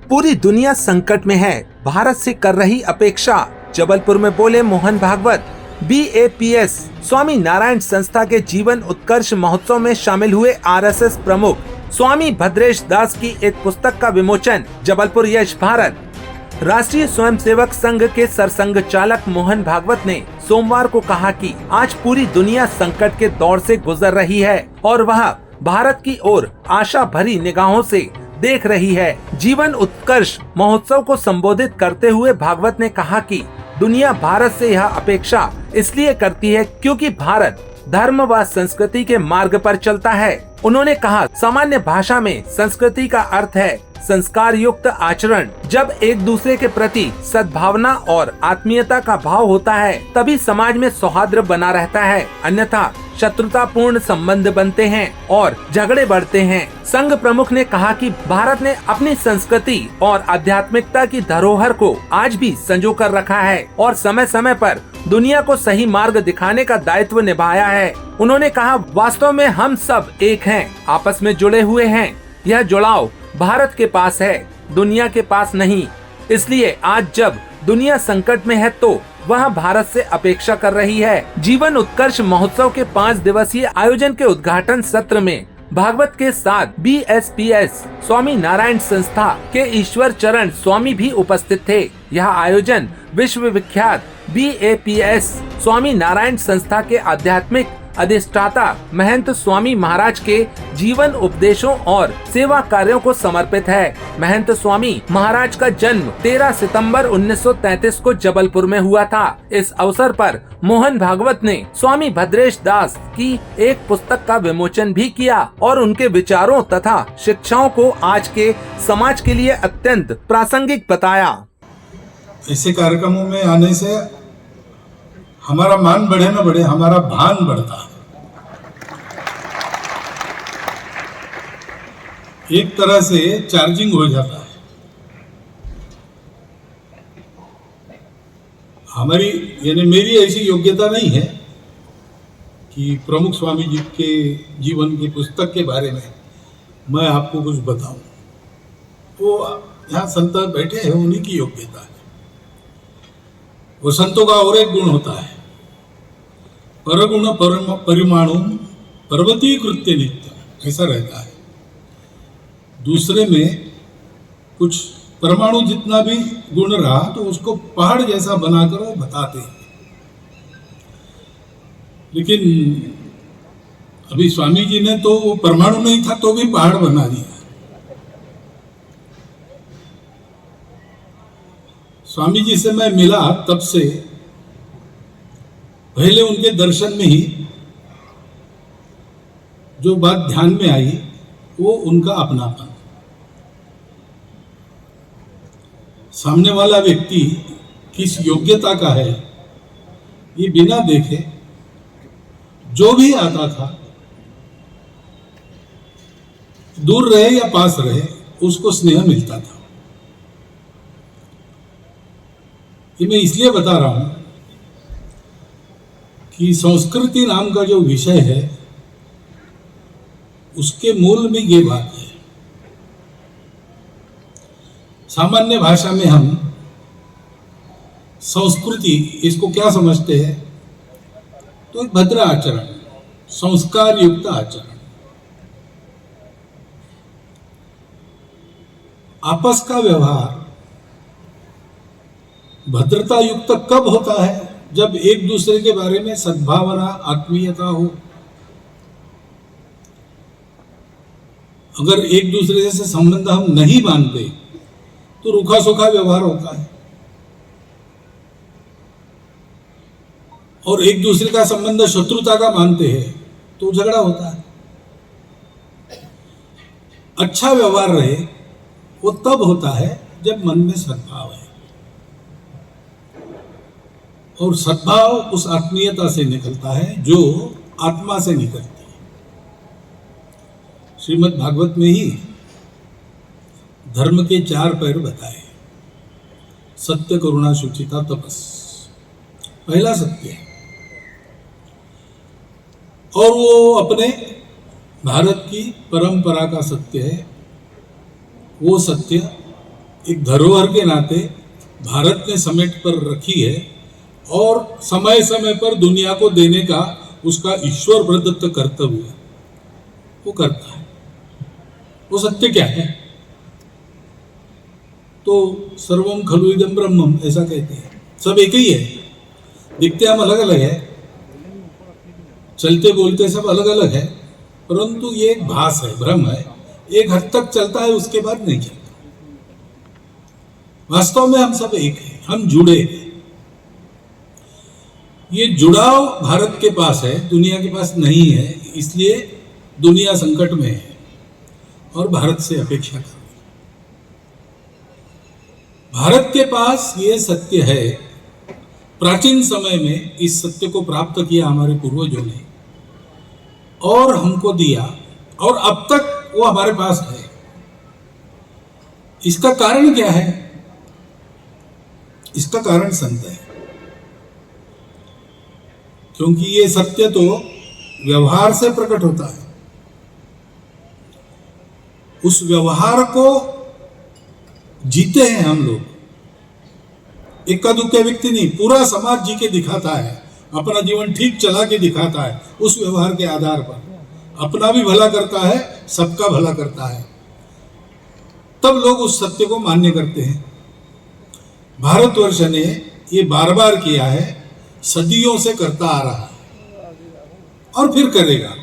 पूरी दुनिया संकट में है, भारत से कर रही अपेक्षा। जबलपुर में बोले मोहन भागवत। BAPS स्वामी नारायण संस्था के जीवन उत्कर्ष महोत्सव में शामिल हुए RSS प्रमुख स्वामी भद्रेश दास की एक पुस्तक का विमोचन। जबलपुर यश भारत। राष्ट्रीय स्वयंसेवक संघ के सरसंघ चालक मोहन भागवत ने सोमवार को कहा कि आज पूरी दुनिया संकट के दौर से गुजर रही है और वह भारत की ओर आशा भरी निगाहों से देख रही है। जीवन उत्कर्ष महोत्सव को संबोधित करते हुए भागवत ने कहा कि दुनिया भारत से यह अपेक्षा इसलिए करती है क्योंकि भारत धर्म व संस्कृति के मार्ग पर चलता है। उन्होंने कहा, सामान्य भाषा में संस्कृति का अर्थ है संस्कार युक्त आचरण। जब एक दूसरे के प्रति सद्भावना और आत्मीयता का भाव होता है तभी समाज में सौहार्द बना रहता है, अन्यथा शत्रुतापूर्ण संबंध बनते हैं और झगड़े बढ़ते हैं। संघ प्रमुख ने कहा कि भारत ने अपनी संस्कृति और आध्यात्मिकता की धरोहर को आज भी संजो कर रखा है और समय समय पर दुनिया को सही मार्ग दिखाने का दायित्व निभाया है। उन्होंने कहा, वास्तव में हम सब एक हैं, आपस में जुड़े हुए हैं। यह जुड़ाव भारत के पास है, दुनिया के पास नहीं। इसलिए आज जब दुनिया संकट में है तो वह भारत से अपेक्षा कर रही है। जीवन उत्कर्ष महोत्सव के 5 दिवसीय आयोजन के उद्घाटन सत्र में भागवत के साथ BSPS स्वामी नारायण संस्था के ईश्वर चरण स्वामी भी उपस्थित थे। यह आयोजन विश्व विख्यात BAPS स्वामी नारायण संस्था के आध्यात्मिक अधिष्ठाता महंत स्वामी महाराज के जीवन उपदेशों और सेवा कार्यों को समर्पित है। महंत स्वामी महाराज का जन्म 13 सितंबर 1933 को जबलपुर में हुआ था। इस अवसर पर मोहन भागवत ने स्वामी भद्रेश दास की एक पुस्तक का विमोचन भी किया और उनके विचारों तथा शिक्षाओं को आज के समाज के लिए अत्यंत प्रासंगिक बताया। ऐसे कार्यक्रमों में आने से हमारा मान बढ़े न बढ़े, हमारा भान बढ़ता है। एक तरह से चार्जिंग हो जाता है। हमारी यानी मेरी ऐसी योग्यता नहीं है कि प्रमुख स्वामी जी के जीवन की पुस्तक के बारे में मैं आपको कुछ बताऊं। वो यहाँ संत बैठे हैं, उन्हीं की योग्यता है। वो संतों का और एक गुण होता है, परगुण परिमाणु पर्वती कृत्य नित्य, ऐसा रहता है। दूसरे में कुछ परमाणु जितना भी गुण रहा तो उसको पहाड़ जैसा बनाकर वो बताते हैं। लेकिन अभी स्वामी जी ने तो वो परमाणु नहीं था तो भी पहाड़ बना दिया। स्वामी जी से मैं मिला तब से पहले उनके दर्शन में ही जो बात ध्यान में आई वो उनका अपनापन। सामने वाला व्यक्ति किस योग्यता का है ये बिना देखे जो भी आता था, दूर रहे या पास रहे, उसको स्नेह मिलता था। ये मैं इसलिए बता रहा हूं कि संस्कृति नाम का जो विषय है उसके मूल में ये बात है। सामान्य भाषा में हम संस्कृति इसको क्या समझते हैं, तो एक भद्र आचरण, संस्कार युक्त आचरण। आपस का व्यवहार भद्रता युक्त कब होता है, जब एक दूसरे के बारे में सद्भावना, आत्मीयता हो। अगर एक दूसरे से संबंध हम नहीं मानते तो रूखा सूखा व्यवहार होता है और एक दूसरे का संबंध शत्रुता का मानते हैं तो झगड़ा होता है। अच्छा व्यवहार रहे वो तब होता है जब मन में सद्भाव है, और सद्भाव उस आत्मीयता से निकलता है जो आत्मा से निकलती है। श्रीमद् भागवत में ही धर्म के 4 पैर बताए, सत्य, करुणा, शुचिता, तपस। पहला सत्य है और वो अपने भारत की परंपरा का सत्य है। वो सत्य एक धरोहर के नाते भारत ने समेट कर रखी है और समय समय पर दुनिया को देने का उसका ईश्वर प्रदत्त कर्तव्य वो करता है। वो सत्य क्या है? तो सर्वम खलु इदं ब्रह्मम, ऐसा कहते हैं। सब एक ही है, दिखते हम अलग अलग है, चलते बोलते सब अलग अलग है, परंतु ये एक भास है, भ्रम है। एक हद तक चलता है, उसके बाद नहीं चलता। वास्तव में हम सब एक हैं, हम जुड़े हैं। ये जुड़ाव भारत के पास है, दुनिया के पास नहीं है, इसलिए दुनिया संकट में है और भारत से अपेक्षा कर रही है। भारत के पास ये सत्य है, प्राचीन समय में इस सत्य को प्राप्त किया हमारे पूर्वजों ने और हमको दिया, और अब तक वो हमारे पास है। इसका कारण क्या है? इसका कारण संत है, क्योंकि ये सत्य तो व्यवहार से प्रकट होता है। उस व्यवहार को जीते हैं हम लोग। इक्का दुक्का व्यक्ति नहीं, पूरा समाज जी के दिखाता है, अपना जीवन ठीक चला के दिखाता है। उस व्यवहार के आधार पर अपना भी भला करता है, सबका भला करता है, तब लोग उस सत्य को मान्य करते हैं। भारतवर्ष ने ये बार बार किया है, सदियों से करता आ रहा है और फिर करेगा।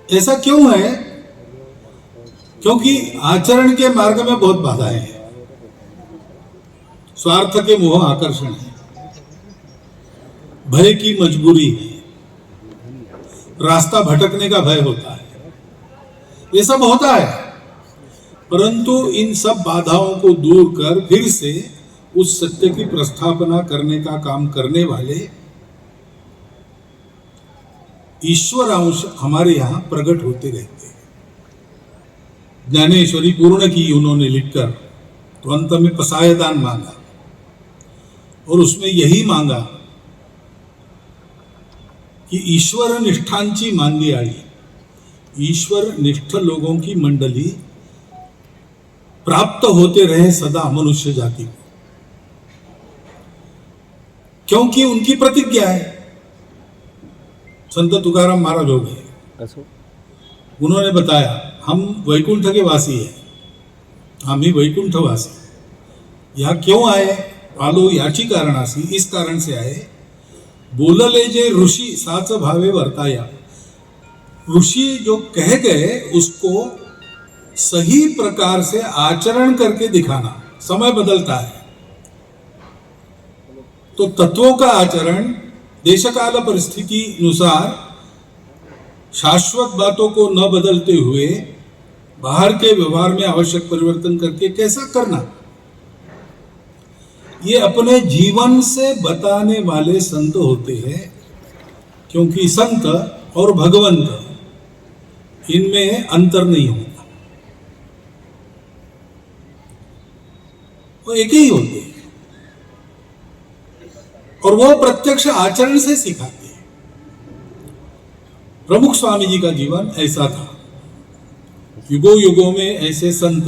ऐसा क्यों है? क्योंकि आचरण के मार्ग में बहुत बाधाएं हैं। स्वार्थ के मोह आकर्षण है, भय की मजबूरी है, रास्ता भटकने का भय होता है, ये सब होता है। परंतु इन सब बाधाओं को दूर कर फिर से उस सत्य की प्रस्थापना करने का काम करने वाले ईश्वर अंश हमारे यहां प्रकट होते रहते हैं। ज्ञानेश्वरी पूर्ण की उन्होंने लिखकर तो अंत में पसायदान मांगा और उसमें यही मांगा कि ईश्वर निष्ठांची मांगी आली, ईश्वर निष्ठ लोगों की मंडली प्राप्त होते रहे सदा मनुष्य जाति को, क्योंकि उनकी प्रतिज्ञा है। संत तुकाराम महाराज हो गए, उन्होंने बताया हम वैकुंठ के वासी हैं, हम ही वैकुंठ वासी। यहाँ क्यों आए? आलो याची कारणासी, इस कारण से आए। बोलले जे ऋषि साच भावे वर्ताया, ऋषि जो कह गए उसको सही प्रकार से आचरण करके दिखाना। समय बदलता है तो तत्वों का आचरण देशकाल परिस्थिति अनुसार शाश्वत बातों को न बदलते हुए बाहर के व्यवहार में आवश्यक परिवर्तन करके कैसा करना, ये अपने जीवन से बताने वाले संत होते हैं। क्योंकि संत और भगवंत इनमें अंतर नहीं होता, वो एक ही होते हैं और वो प्रत्यक्ष आचरण से सिखाते हैं। प्रमुख स्वामी जी का जीवन ऐसा था। युगों युगों में ऐसे संत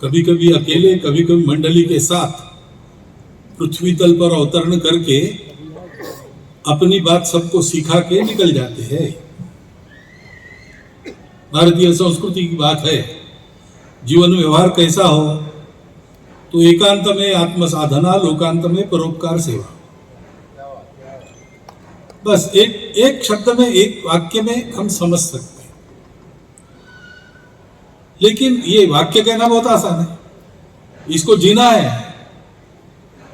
कभी कभी अकेले, कभी कभी मंडली के साथ पृथ्वी तल पर अवतरण करके अपनी बात सबको सिखा के निकल जाते हैं। भारतीय संस्कृति की बात है, जीवन व्यवहार कैसा हो तो एकांत में आत्म साधना, लोकांत में परोपकार सेवा। बस एक शब्द में, एक वाक्य में हम समझ सकते हैं। लेकिन ये वाक्य कहना बहुत आसान है, इसको जीना है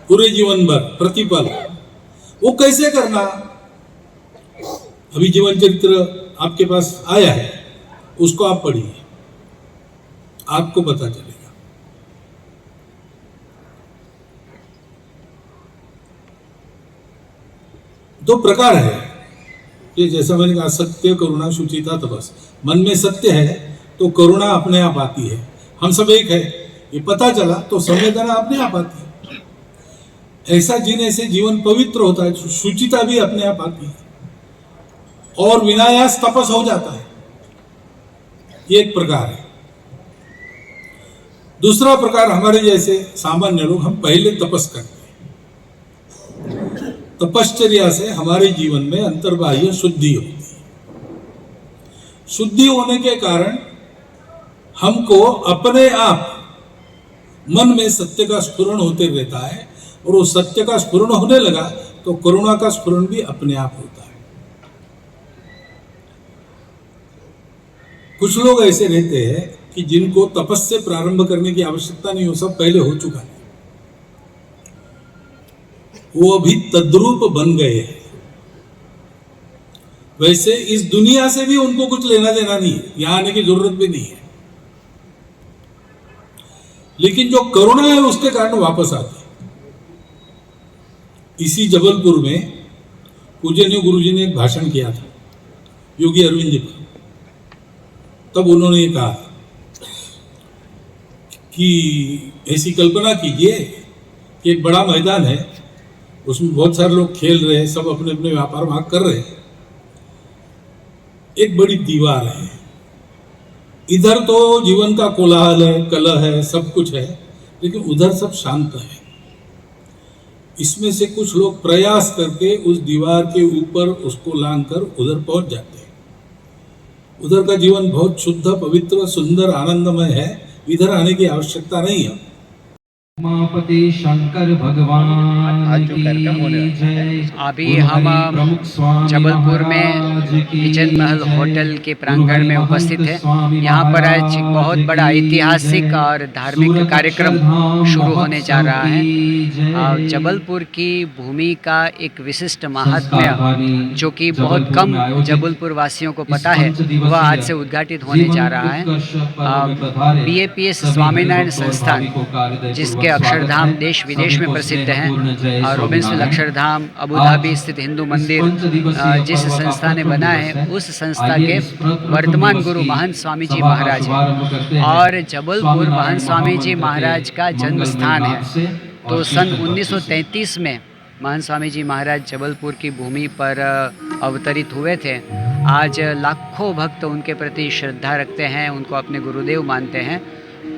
पूरे जीवन भर, प्रतिपल। वो कैसे करना? अभी जीवन चरित्र आपके पास आया है, उसको आप पढ़िए, आपको पता चलेगा। दो प्रकार है, ये जैसा मैंने कहा, सत्य, करुणा, शुचिता, तपस। मन में सत्य है तो करुणा अपने आप आती है, हम सब एक है ये पता चला तो संवेदना अपने आप आती है। ऐसा जीने से जीवन पवित्र होता है, शुचिता भी अपने आप आती है और विनायास तपस हो जाता है। ये एक प्रकार है। दूसरा प्रकार हमारे जैसे सामान्य लोग, हम पहले तपस करते हैं। तपश्चर्या से हमारे जीवन में अंतर्बाह्य शुद्धि होती है। शुद्धि होने के कारण हमको अपने आप मन में सत्य का स्फुरण होते रहता है, और वो सत्य का स्फुरण होने लगा तो करुणा का स्फुरण भी अपने आप होता है। कुछ लोग ऐसे रहते हैं कि जिनको तपस से प्रारंभ करने की आवश्यकता नहीं हो, सब पहले हो चुका है, वो अभी तद्रूप बन गए हैं। वैसे इस दुनिया से भी उनको कुछ लेना देना नहीं है, यहां आने की जरूरत भी नहीं है, लेकिन जो करुणा है उसके कारण वापस आते हैं। इसी जबलपुर में पूजनीय गुरुजी ने एक भाषण किया था योगी अरविंद जी पर। तब उन्होंने ये कहा कि ऐसी कल्पना कीजिए कि एक बड़ा मैदान है, उसमें बहुत सारे लोग खेल रहे हैं, सब अपने अपने व्यापार वहां कर रहे हैं। एक बड़ी दीवार है, इधर तो जीवन का कोलाहल है, कलह है, सब कुछ है, लेकिन उधर सब शांत है। इसमें से कुछ लोग प्रयास करके उस दीवार के ऊपर उसको लांघकर उधर पहुंच जाते हैं। उधर का जीवन बहुत शुद्ध, पवित्र, सुंदर, आनंदमय है, इधर आने की आवश्यकता नहीं है। उमापति शंकर भगवान की जय। अभी हम जबलपुर में किचन महल होटल के प्रांगण में उपस्थित हैं। यहाँ पर आज बहुत बड़ा ऐतिहासिक और धार्मिक कार्यक्रम शुरू होने जा रहा है। जबलपुर की भूमि का एक विशिष्ट महात्म्य जो कि बहुत कम जबलपुर वासियों को पता है, वह आज से उद्घाटित होने जा रहा है। BAPS स्वामीनारायण संस्थान, जिसके अक्षरधाम देश विदेश में प्रसिद्ध हैं, और रोबिन्सविल अक्षरधाम, अबू धाबी स्थित हिंदू मंदिर जिस संस्था ने बना है, उस संस्था के वर्तमान गुरु महंत स्वामी जी महाराज हैं। और जबलपुर महंत स्वामी जी महाराज का जन्म स्थान है। तो सन 1933 में महंत स्वामी जी महाराज जबलपुर की भूमि पर अवतरित हुए थे। आज लाखों भक्त उनके प्रति श्रद्धा रखते हैं, उनको अपने गुरुदेव मानते हैं।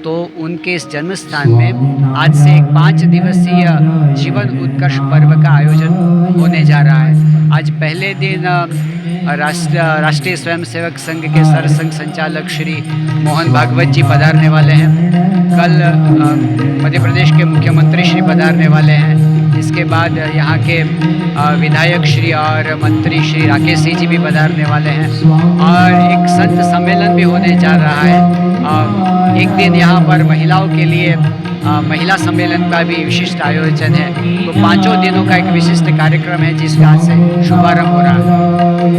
तो उनके इस जन्म स्थान में आज से एक 5 दिवसीय जीवन उत्कर्ष पर्व का आयोजन होने जा रहा है। आज पहले दिन राष्ट्रीय स्वयंसेवक संघ के सरसंघ संचालक श्री मोहन भागवत जी पधारने वाले हैं। कल मध्य प्रदेश के मुख्यमंत्री श्री पधारने वाले हैं। इसके बाद यहाँ के विधायक श्री और मंत्री श्री राकेश सिंह जी भी पधारने वाले हैं, और एक संत सम्मेलन भी होने जा रहा है। एक दिन यहाँ पर महिलाओं के लिए महिला सम्मेलन का भी विशिष्ट आयोजन है। तो 5 दिनों का एक विशिष्ट कार्यक्रम है जिसका आज से शुभारंभ हो रहा है।